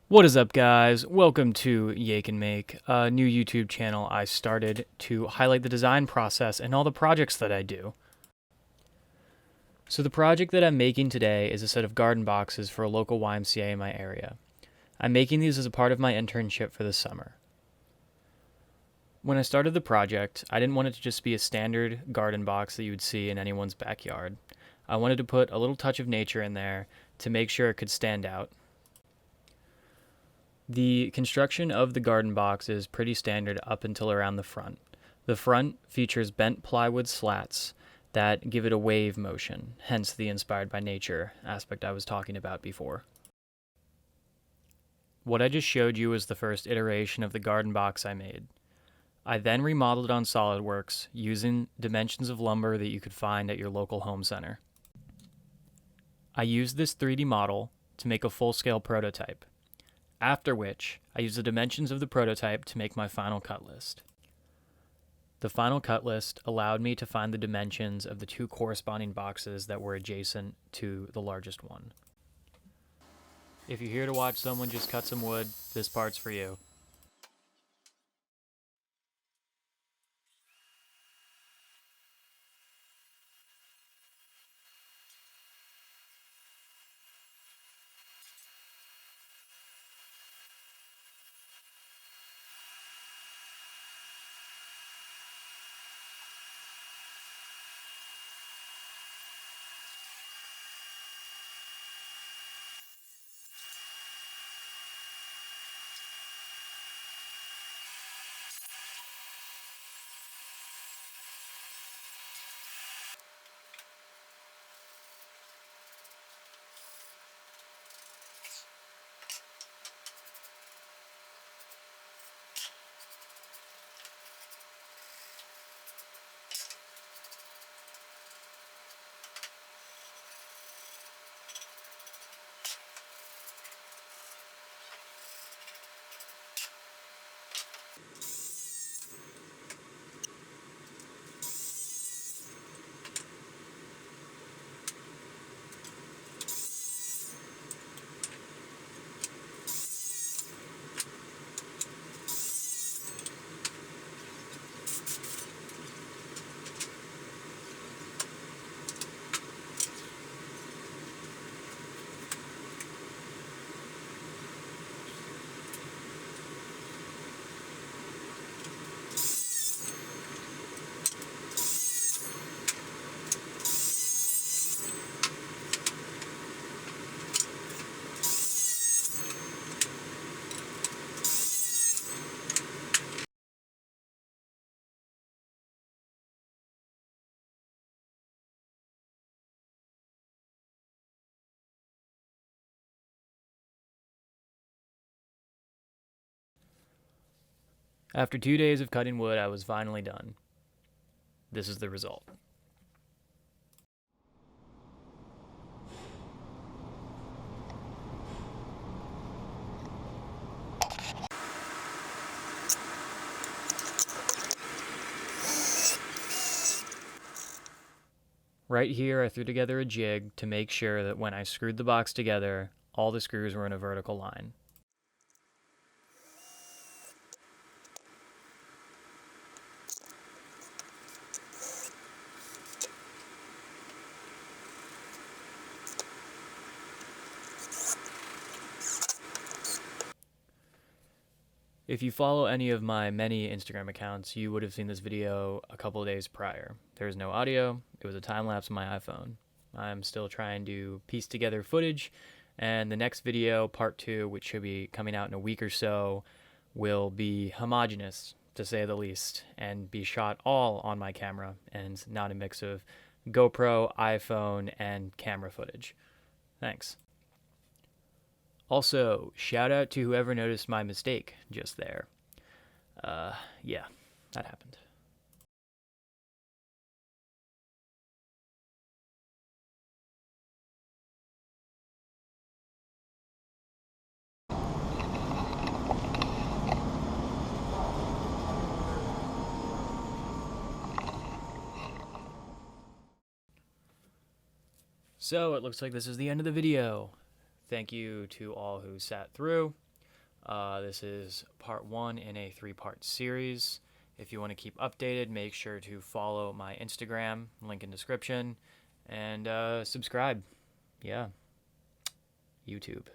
What is up, guys? Welcome to Yake and Make, a new YouTube channel I started to highlight the design process and all the projects that I do. So the project that I'm making today is a set of garden boxes for a local YMCA in my area. I'm making these as a part of my internship for the summer. When I started the project, I didn't want it to just be a standard garden box that you would see in anyone's backyard. I wanted to put a little touch of nature in there to make sure it could stand out. The construction of the garden box is pretty standard up until around the front. The front features bent plywood slats that give it a wave motion, hence the inspired by nature aspect I was talking about before. What I just showed you was the first iteration of the garden box I made. I then remodeled it on SolidWorks using dimensions of lumber that you could find at your local home center. I used this 3D model to make a full-scale prototype, after which I used the dimensions of the prototype to make my final cut list. The final cut list allowed me to find the dimensions of the two corresponding boxes that were adjacent to the largest one. If you're here to watch someone just cut some wood, this part's for you. After 2 days of cutting wood, I was finally done. This is the result. Right here, I threw together a jig to make sure that when I screwed the box together, all the screws were in a vertical line. If you follow any of my many Instagram accounts, you would have seen this video a couple of days prior. There was no audio, it was a time lapse on my iPhone. I'm still trying to piece together footage, and the next video, part 2, which should be coming out in a week or so, will be homogeneous, to say the least, and be shot all on my camera and not a mix of GoPro, iPhone, and camera footage. Thanks. Also, shout out to whoever noticed my mistake just there. Yeah, that happened. So it looks like this is the end of the video. Thank you to all who sat through. This is part 1 in a 3-part series. If you want to keep updated, make sure to follow my Instagram, link in description, and subscribe. Yeah, YouTube.